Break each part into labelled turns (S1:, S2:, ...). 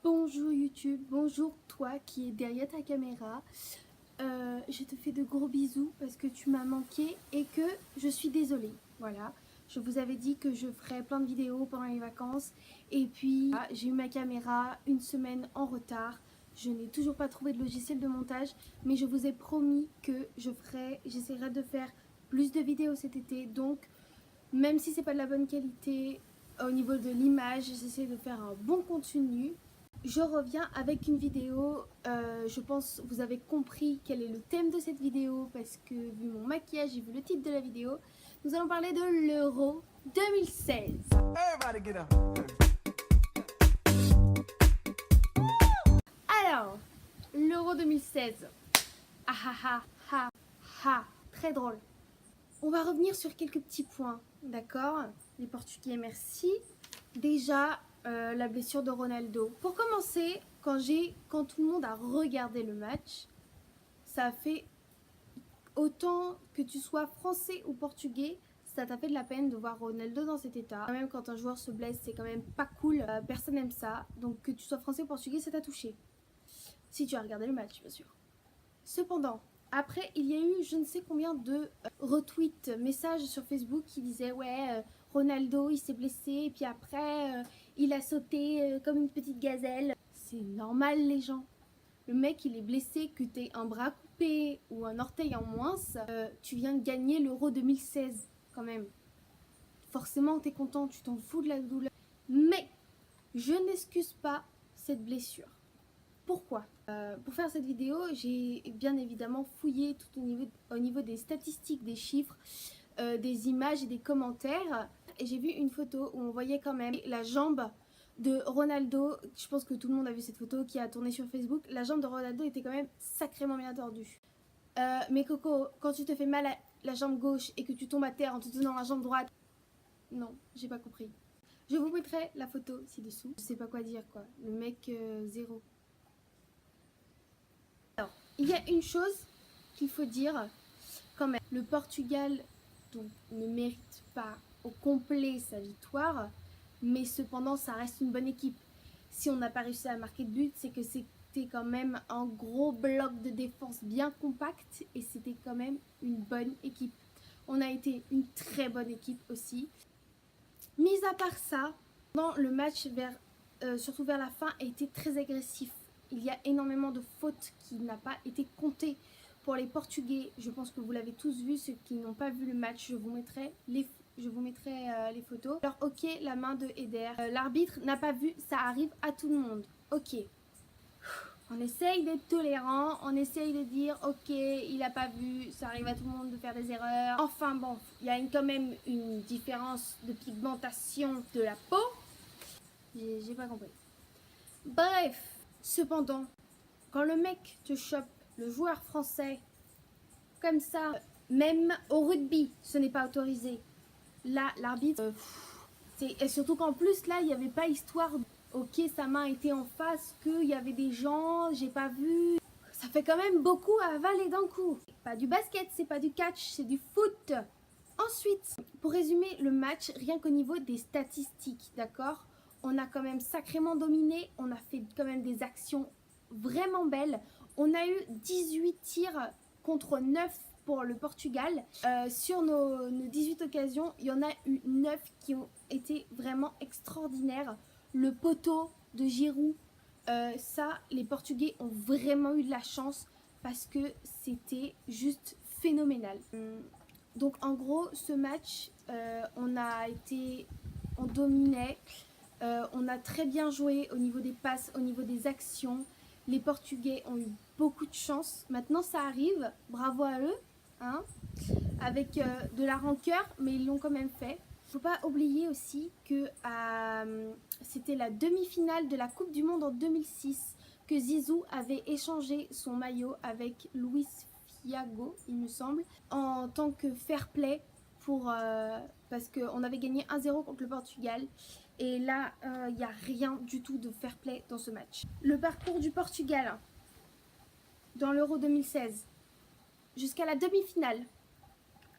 S1: Bonjour YouTube, bonjour toi qui es derrière ta caméra. Je te fais de gros bisous parce que tu m'as manqué et que je suis désolée. Voilà, je vous avais dit que je ferais plein de vidéos pendant les vacances et puis j'ai eu ma caméra une semaine en retard. Je n'ai toujours pas trouvé de logiciel de montage, mais je vous ai promis que j'essaierai de faire plus de vidéos cet été. Donc même si c'est pas de la bonne qualité au niveau de l'image, j'essaie de faire un bon contenu. Je reviens avec une vidéo, je pense que vous avez compris quel est le thème de cette vidéo parce que vu mon maquillage et vu le titre de la vidéo, nous allons parler de l'Euro 2016. Alors, l'Euro 2016, ah ah ah ah ah, très drôle. On va revenir sur quelques petits points, d'accord? Les Portugais, merci. Déjà, la blessure de Ronaldo. Pour commencer, quand tout le monde a regardé le match, ça a fait autant que tu sois français ou portugais, ça t'a fait de la peine de voir Ronaldo dans cet état. Même quand un joueur se blesse, c'est quand même pas cool. Personne n'aime ça. Donc que tu sois français ou portugais, ça t'a touché. Si tu as regardé le match, bien sûr. Cependant, après, il y a eu je ne sais combien de retweets, messages sur Facebook qui disaient ouais, Ronaldo il s'est blessé et puis après il a sauté comme une petite gazelle. C'est normal les gens. Le mec il est blessé, que t'aies un bras coupé ou un orteil en moins, tu viens de gagner l'Euro 2016 quand même. Forcément t'es content, tu t'en fous de la douleur. Mais je n'excuse pas cette blessure. Pourquoi pour faire cette vidéo, j'ai bien évidemment fouillé tout au niveau des statistiques, des chiffres, des images et des commentaires. Et j'ai vu une photo où on voyait quand même la jambe de Ronaldo. Je pense que tout le monde a vu cette photo qui a tourné sur Facebook. La jambe de Ronaldo était quand même sacrément bien tordue. Mais Coco, quand tu te fais mal à la jambe gauche et que tu tombes à terre en te tenant la jambe droite, non, j'ai pas compris. Je vous mettrai la photo ci-dessous. Je sais pas quoi dire quoi. Le mec zéro. Alors, il y a une chose qu'il faut dire quand même. Le Portugal donc, ne mérite pas au complet sa victoire, mais cependant ça reste une bonne équipe. Si on n'a pas réussi à marquer de but, c'est que c'était quand même un gros bloc de défense bien compact et c'était quand même une bonne équipe. On a été une très bonne équipe aussi. Mis à part ça, dans le match surtout vers la fin, a été très agressif. Il y a énormément de fautes qui n'ont pas été comptées pour les Portugais. Je pense que vous l'avez tous vu. Ceux qui n'ont pas vu le match, je vous mettrai les photos. Alors ok, la main de Eder. L'arbitre n'a pas vu, ça arrive à tout le monde. Ok. On essaye d'être tolérant, on essaye de dire ok, il n'a pas vu, ça arrive à tout le monde de faire des erreurs. Enfin bon, il y a quand même une différence de pigmentation de la peau. J'ai pas compris. Bref, cependant, quand le mec te chope, le joueur français, comme ça, même au rugby, ce n'est pas autorisé. Là, l'arbitre, et surtout qu'en plus, là, il n'y avait pas histoire, ok, sa main était en face, qu'il y avait des gens, j'ai pas vu. Ça fait quand même beaucoup à avaler d'un coup. Pas du basket, c'est pas du catch, c'est du foot. Ensuite, pour résumer le match, rien qu'au niveau des statistiques, d'accord ? On a quand même sacrément dominé, on a fait quand même des actions vraiment belles. On a eu 18 tirs contre 9 pour le Portugal. Sur nos 18 occasions, il y en a eu 9 qui ont été vraiment extraordinaires. Le poteau de Giroud, ça, les Portugais ont vraiment eu de la chance parce que c'était juste phénoménal. Donc en gros, ce match, on dominait. On a très bien joué au niveau des passes, au niveau des actions. Les Portugais ont eu beaucoup de chance. Maintenant, ça arrive. Bravo à eux. Hein, avec de la rancœur, mais ils l'ont quand même fait. Il ne faut pas oublier aussi que c'était la demi-finale de la Coupe du Monde en 2006 que Zizou avait échangé son maillot avec Luis Figo, il me semble, en tant que fair play parce qu'on avait gagné 1-0 contre le Portugal. Et là, il n'y a rien du tout de fair play dans ce match. Le parcours du Portugal dans l'Euro 2016, jusqu'à la demi-finale,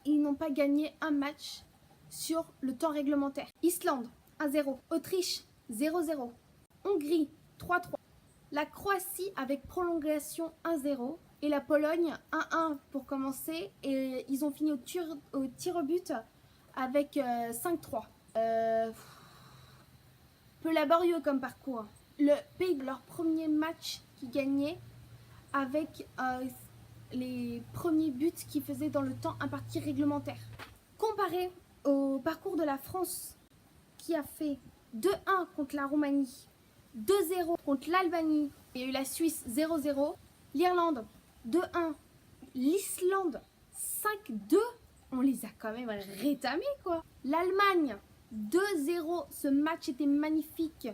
S1: ils n'ont pas gagné un match sur le temps réglementaire. Islande, 1-0. Autriche, 0-0. Hongrie, 3-3. La Croatie avec prolongation 1-0 et la Pologne 1-1 pour commencer et ils ont fini au tir au but avec 5-3. Peu laborieux comme parcours. Le pays de leur premier match qui gagnait avec les premiers buts qu'ils faisaient dans le temps imparti réglementaire. Comparé au parcours de la France qui a fait 2-1 contre la Roumanie, 2-0 contre l'Albanie, il y a eu la Suisse 0-0, l'Irlande 2-1, l'Islande 5-2, on les a quand même rétamés quoi. L'Allemagne 2-0, ce match était magnifique.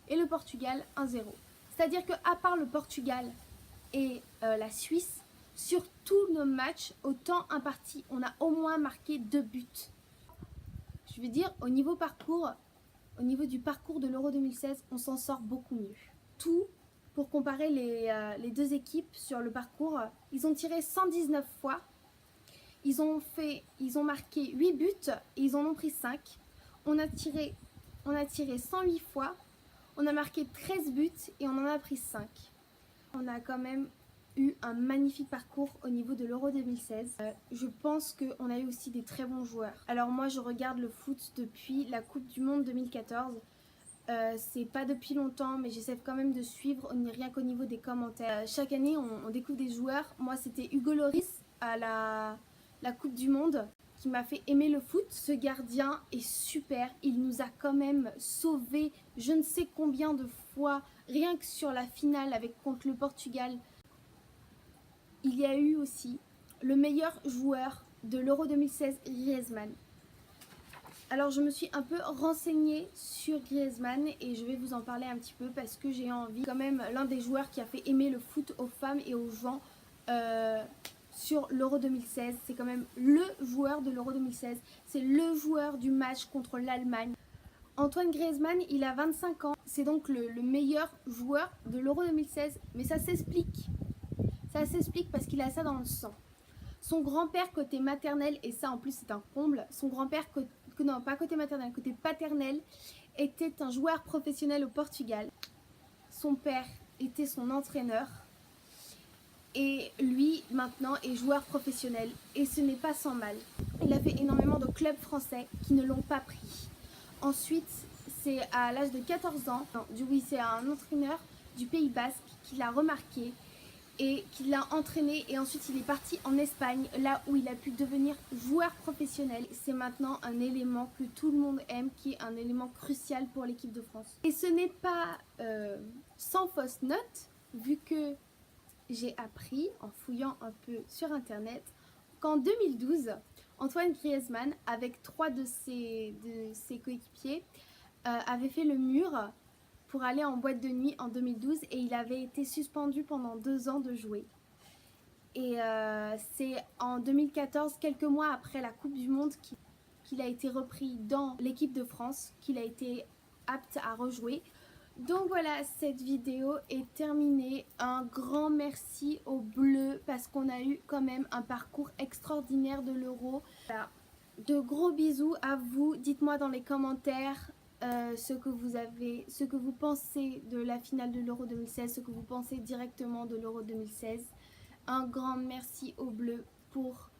S1: Et le Portugal 1-0. C'est-à-dire qu'à part le Portugal et la Suisse, sur tous nos matchs, au temps imparti, on a au moins marqué 2 buts. Je veux dire, au niveau du parcours de l'Euro 2016, on s'en sort beaucoup mieux. Tout, pour comparer les deux équipes sur le parcours, ils ont tiré 119 fois, ils ont marqué 8 buts et ils en ont pris 5. On a tiré 108 fois, on a marqué 13 buts et on en a pris 5. On a quand même eu un magnifique parcours au niveau de l'Euro 2016. Je pense qu'on a eu aussi des très bons joueurs. Alors moi je regarde le foot depuis la Coupe du Monde 2014. C'est pas depuis longtemps mais j'essaie quand même de suivre rien qu'au niveau des commentaires. Chaque année on découvre des joueurs. Moi c'était Hugo Lloris à la Coupe du Monde qui m'a fait aimer le foot. Ce gardien est super, il nous a quand même sauvés je ne sais combien de fois, rien que sur la finale contre le Portugal. Il y a eu aussi le meilleur joueur de l'Euro 2016, Griezmann. Alors je me suis un peu renseignée sur Griezmann et je vais vous en parler un petit peu parce que j'ai envie, quand même l'un des joueurs qui a fait aimer le foot aux femmes et aux gens sur l'Euro 2016. C'est quand même le joueur de l'Euro 2016, c'est le joueur du match contre l'Allemagne. Antoine Griezmann, il a 25 ans, c'est donc le meilleur joueur de l'Euro 2016, mais ça s'explique. Ça s'explique parce qu'il a ça dans le sang. Son grand-père côté maternel, et ça en plus c'est un comble, son grand-père, non pas côté maternel, côté paternel, était un joueur professionnel au Portugal. Son père était son entraîneur et lui maintenant est joueur professionnel et ce n'est pas sans mal. Il a fait énormément de clubs français qui ne l'ont pas pris. Ensuite, c'est à l'âge de 14 ans, c'est un entraîneur du Pays Basque qui l'a remarqué et qui l'a entraîné et ensuite il est parti en Espagne là où il a pu devenir joueur professionnel. C'est maintenant un élément que tout le monde aime, qui est un élément crucial pour l'équipe de France. Et ce n'est pas sans fausse note, vu que j'ai appris en fouillant un peu sur internet qu'en 2012, Antoine Griezmann avec 3 de ses coéquipiers avait fait le mur pour aller en boîte de nuit en 2012 et il avait été suspendu pendant 2 ans de jouer. Et c'est en 2014, quelques mois après la Coupe du Monde, qu'il a été repris dans l'équipe de France, qu'il a été apte à rejouer. Donc voilà, cette vidéo est terminée. Un grand merci aux Bleus parce qu'on a eu quand même un parcours extraordinaire de l'Euro. Voilà. De gros bisous à vous. Dites-moi dans les commentaires ce que vous pensez de la finale de l'Euro 2016, ce que vous pensez directement de l'Euro 2016. Un grand merci aux Bleus pour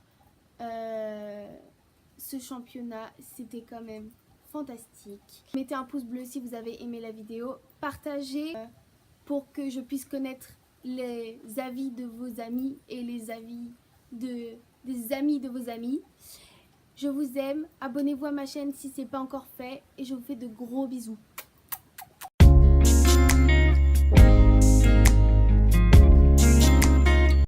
S1: ce championnat. C'était quand même fantastique. Mettez un pouce bleu si vous avez aimé la vidéo. Partagez pour que je puisse connaître les avis de vos amis et les avis des amis de vos amis. Je vous aime. Abonnez-vous à ma chaîne si ce n'est pas encore fait et je vous fais de gros bisous.